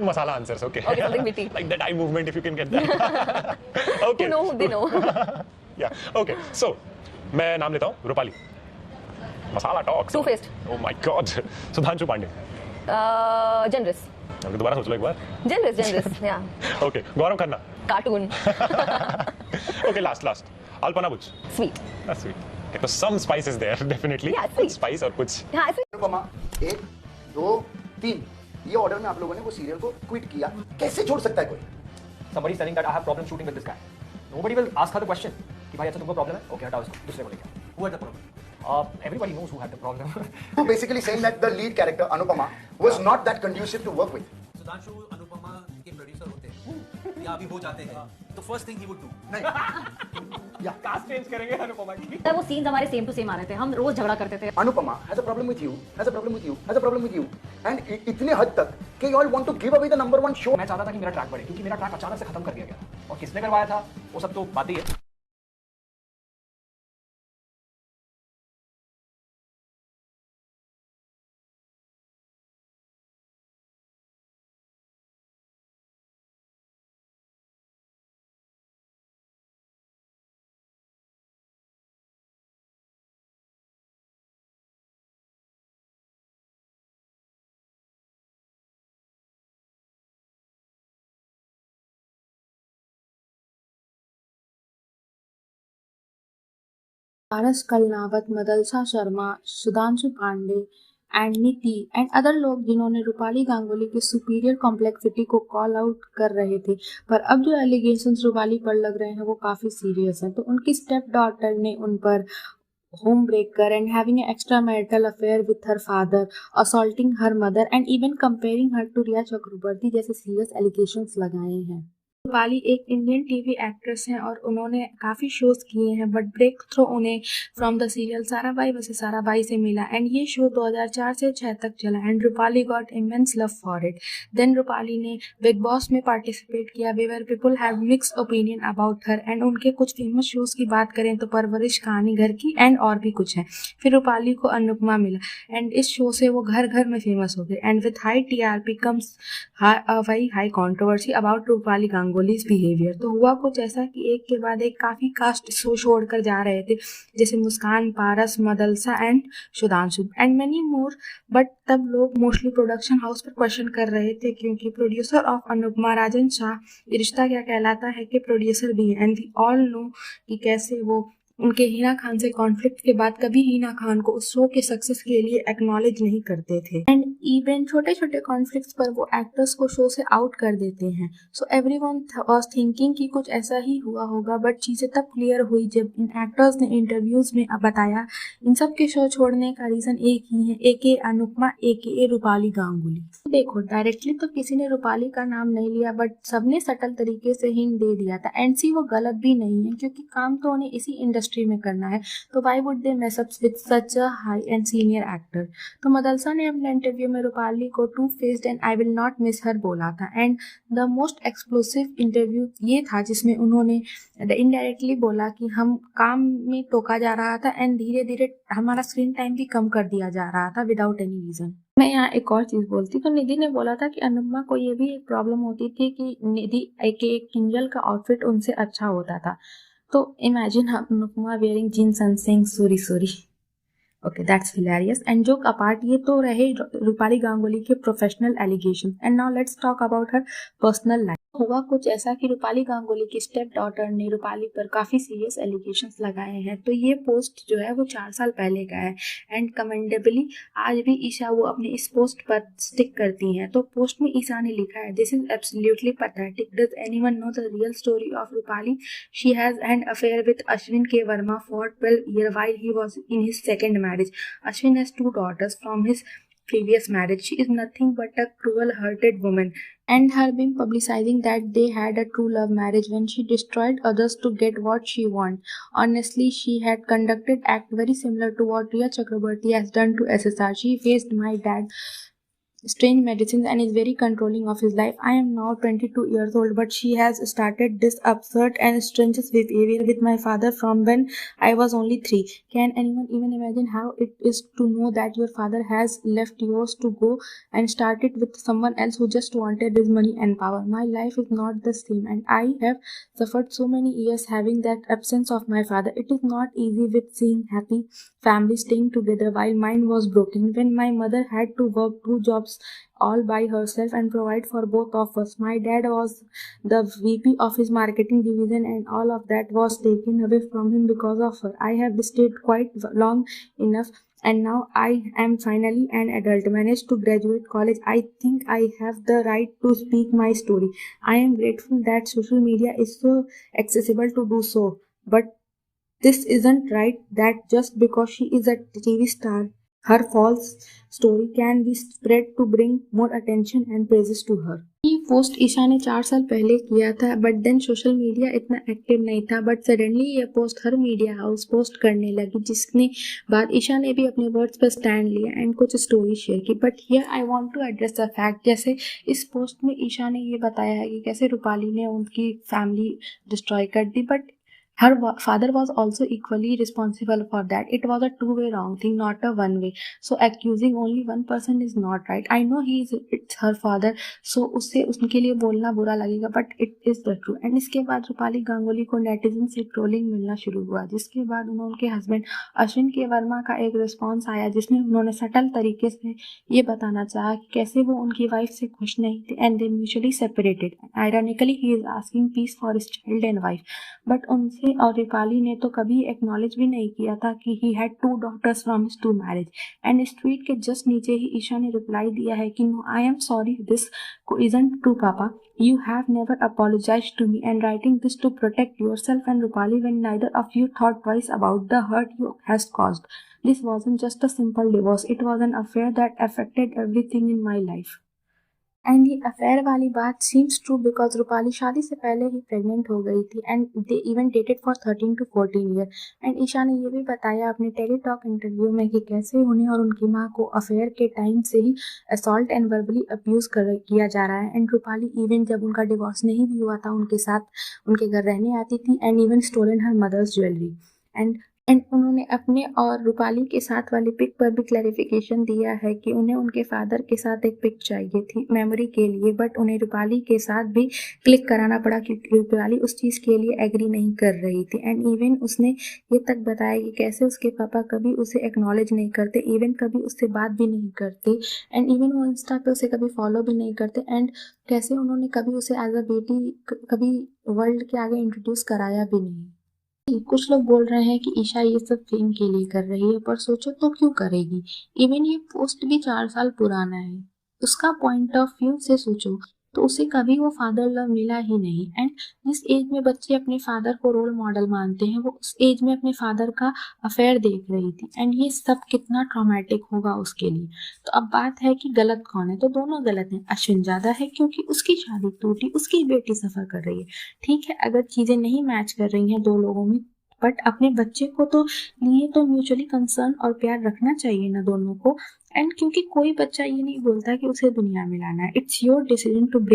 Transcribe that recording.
masala answers, okay? Okay, something witty. Like that eye movement, if you can get that. Okay. You know, they know. Yeah. Okay. So, मैं नाम लेता हूँ Rupali. Masala talks. Two-faced. Oh my God. Sudhanshu Pandey. Generous. Okay, दोबारा सोच लो एक बार. Generous, yeah. Okay. Gaurav Khanna. Cartoon. Okay, last. Alpana Butch. Sweet. That's sweet. Okay, so some spice is there, definitely. Yeah, कुछ sweet. spice और कुछ. Yeah, sweet. अनुपमा 1 2 3 ये order में आप लोगों ने वो सीरियल को क्विट किया, कैसे छोड़ सकता है कोई? Somebody is telling that I have problem shooting with this guy. Nobody will ask her the question कि भाई अच्छा तुमको प्रॉब्लम है? Okay, हटाओ इसको, दूसरे को लेके आओ. Who had the problem? Everybody knows who had the problem. So basically saying that the lead character Anupama was not that conducive to work with. Sudhanshu Anupama के प्रोड्यूसर होते हैं या अभी हो जाते हैं तो first thing he would do cast change करेंगे अनुपमा की. वो सीन्स हमारे सेम टू सेम आ रहे थे, हम रोज झगड़ा करते थे. Anupama has a problem with you, has a problem with you, has a problem with you, and इतने हद तक कि you all want to give away the number one show. मैं चाहता था कि मेरा ट्रैक बढ़े क्योंकि मेरा ट्रैक अचानक से खत्म कर दिया गया और किसने करवाया था वो सब तो बात ही है. पारस कलनावत, मदलसा शर्मा, सुधांशु पांडे एंड नीति एंड अदर लोग जिन्होंने रूपाली गांगुली की सुपीरियर कॉम्प्लेक्सिटी को कॉल आउट कर रहे थे, पर अब जो एलिगेशंस रूपाली पर लग रहे हैं वो काफ़ी सीरियस हैं. तो उनकी स्टेप डॉटर ने उन पर home breaker and having an extra marital affair with her father, assaulting her mother and even comparing her to Rhea Chakraborty जैसे सीरियस एलिगेशंस लगाए हैं. रूपाली एक इंडियन टीवी एक्ट्रेस हैं और उन्होंने काफ़ी शोज़ किए हैं, बट ब्रेक थ्रू उन्हें from the serial Sarabhai versus Sarabhai से मिला एंड ये शो 2004 से 6 तक चला and Rupali got immense love for it. Then Rupali ने बिग बॉस में पार्टिसिपेट किया where people have mixed opinion about her and उनके कुछ फेमस शोज़ की बात करें तो परवरिश, कहानी घर की एंड और भी कुछ हैं. फिर रूपाली को अनुपमा मिला एंड इस शो से वो घर घर में फेमस हो गए and with high TRP comes very high controversy about Rupali Ganguly behaviour. तो हुआ कुछ ऐसा कि एक के बाद एक काफ़ी कास्ट शो छोड़कर जा रहे थे जैसे Muskan, Paras, Madalsa and Sudhanshu and many more. But तब लोग मोस्टली प्रोडक्शन हाउस पर क्वेश्चन कर रहे थे क्योंकि प्रोड्यूसर ऑफ अनुपमा राजन शाह रिश्ता क्या कहलाता है कि प्रोड्यूसर भी हैं एंड वी ऑल नो कि कैसे वो उनके हिना खान से कॉन्फ्लिक्ट के बाद कभी हिना खान को उस शो के सक्सेस के लिए एक्नॉलेज नहीं करते थे एंड इवन छोटे छोटे कॉन्फ्लिक्ट्स पर वो एक्टर्स को शो से आउट कर देते हैं. सो एवरीवन वाज थिंकिंग कि कुछ ऐसा ही हुआ होगा, बट चीज़ें तब क्लियर हुई जब इन एक्टर्स ने इंटरव्यूज में बताया इन सब के शो छोड़ने का रीज़न एक ही है, AKA अनुपमा, AKA रूपाली गांगुली. देखो डायरेक्टली तो किसी ने रूपाली का नाम नहीं लिया, बट सबने सटल तरीके से हिंट दे दिया था एंड सी वो गलत भी नहीं है क्योंकि काम तो उन्हें इसी इंडस्ट्री में करना है, तो why would they mess up with such a high and senior actor. तो मदलसा ने अपने इंटरव्यू में रूपाली को two faced and I will not miss her बोला था and the most explosive interview ये था जिसमें उन्होंने इनडायरेक्टली बोला कि हम काम में टोका जा रहा था एंड धीरे धीरे हमारा स्क्रीन टाइम भी कम कर दिया जा रहा था विदाउट एनी रीजन. मैं यहाँ एक और चीज़ बोलती तो निधि ने बोला था कि अनुपमा को ये भी एक प्रॉब्लम होती थी कि निधि एक किंजल का आउटफिट उनसे अच्छा होता था. तो imagine Anupama wearing jeans and saying sorry sorry. Okay that's hilarious and joke apart, ये तो रहे रूपाली गांगुली के professional allegation and now let's talk about her personal life. हुआ कुछ ऐसा कि रूपाली गांगुली की स्टेप डॉटर ने रूपाली पर काफ़ी सीरियस एलिगेशंस लगाए हैं. तो ये पोस्ट जो है वो 4 साल पहले का है एंड कमेंडेबली आज भी ईशा वो अपने इस पोस्ट पर स्टिक करती हैं. तो पोस्ट में ईशा ने लिखा है, this is absolutely pathetic. Does anyone know the real story of Rupali? She has an affair with Ashwin के Verma for 12 years while he was in his second marriage. Ashwin has 2 daughters from his previous marriage. She is nothing but a cruel-hearted woman. And her being publicizing that they had a true love marriage when she destroyed others to get what she want. Honestly, she had conducted act very similar to what Riya Chakraborty has done to SSR. She faced my dad strange medicines and is very controlling of his life. I am now 22 years old, but she has started this absurd and strange behavior with my father from when I was only 3. Can anyone even imagine how it is to know that your father has left yours to go and started with someone else who just wanted his money and power? My life is not the same, and I have suffered so many years having that absence of my father. It is not easy with seeing happy families staying together while mine was broken. When my mother had to work 2 jobs all by herself and provide for both of us. My dad was the VP of his marketing division, and all of that was taken away from him because of her. I have stayed quite long enough, and now I am finally an adult, managed to graduate college. I think I have the right to speak my story. I am grateful that social media is so accessible to do so, but this isn't right that just because she is a TV star, her false story can be spread to bring more attention and praises to her. ये post Isha ने 4 साल पहले किया था, but then social media इतना active नहीं था, but suddenly ये पोस्ट हर मीडिया हाउस पोस्ट करने लगी, जिसने बाद ईशा ने भी अपने वर्ड्स पर स्टैंड लिया एंड कुछ स्टोरी शेयर की. But here I want to address the fact, जैसे इस पोस्ट में ईशा ने ये बताया है कि कैसे रूपाली ने उनकी फैमिली डिस्ट्रॉय कर दी, but her father was also equally responsible for that. It was a two-way wrong thing, not a one-way. So accusing only one person is not right. I know it's her father, so उससे उनके लिए बोलना बुरा लगेगा, but it is the truth. And इसके बाद रूपाली गांगुली को netizen से ट्रोलिंग मिलना शुरू हुआ, जिसके बाद उनके हस्बैंड अश्विन के वर्मा का एक रिस्पॉन्स आया, जिसमें उन्होंने सटल तरीके से ये बताना चाहा कि कैसे वो उनकी वाइफ से खुश नहीं थे and they mutually separated. Ironically he is asking peace for his child and wife, but उनसे और रूपाली ने तो कभी एक्नॉलेज भी नहीं किया था कि he had 2 daughters from his 2 marriage. And इस ट्वीट के जस्ट नीचे ही ईशा ने रिप्लाई दिया है कि no, I am sorry, this isn't true, Papa. You have never apologized to me, and writing this to protect yourself and Rupali when neither of you thought twice about the hurt you has caused. This wasn't just a simple divorce, it was an affair that affected everything in my life. And ये affair वाली बात seems true because Rupali शादी से पहले ही pregnant हो गई थी and they even dated for 13 to 14 year. And Esha ने ये भी बताया अपने टेलीटॉक इंटरव्यू में कि कैसे उन्हें और उनकी माँ को अफेयर के टाइम से ही असॉल्ट एंड वर्बली अब्यूज़ किया जा रहा है. एंड रूपाली इवन जब उनका डिवोर्स नहीं भी हुआ था उनके साथ उनके घर रहने आती थी and even stolen her mother's jewellery. And उन्होंने अपने और रूपाली के साथ वाली पिक पर भी क्लैरिफिकेशन दिया है कि उन्हें उनके फादर के साथ एक पिक चाहिए थी मेमोरी के लिए, बट उन्हें रूपाली के साथ भी क्लिक कराना पड़ा क्योंकि रूपाली उस चीज़ के लिए एग्री नहीं कर रही थी. एंड इवन उसने ये तक बताया कि कैसे उसके पापा कभी उसे एक्नॉलेज नहीं करते, इवन कभी उससे बात भी नहीं करते, एंड इवन वो इंस्टा पे उसे कभी फॉलो भी नहीं करते, एंड कैसे उन्होंने कभी उसे एज अ बेटी कभी वर्ल्ड के आगे इंट्रोड्यूस कराया भी नहीं. कुछ लोग बोल रहे हैं कि ईशा ये सब फेम के लिए कर रही है, पर सोचो तो क्यों करेगी. इवन ये पोस्ट भी 4 साल पुराना है. उसका पॉइंट ऑफ व्यू से सोचो तो उसे कभी वो फादर लव मिला ही नहीं. एंड जिस एज में बच्चे अपने फादर को रोल मॉडल मानते हैं वो उस एज में अपने फादर का अफेयर देख रही थी. एंड ये सब कितना ट्रॉमेटिक होगा उसके लिए. तो अब बात है कि गलत कौन है, तो दोनों गलत हैं. अश्विन ज़्यादा है क्योंकि उसकी शादी टूटी, उसकी बेटी सफ़र कर रही है. ठीक है, अगर चीज़ें नहीं मैच कर रही हैं 2 लोगों में, बट अपने बच्चे को तो लिए तो म्यूचुअली कंसर्न और प्यार रखना चाहिए ना दोनों को. एंड क्योंकि कोई बच्चा ये नहीं बोलता कि उसे दुनिया में लाना है. It's your decision to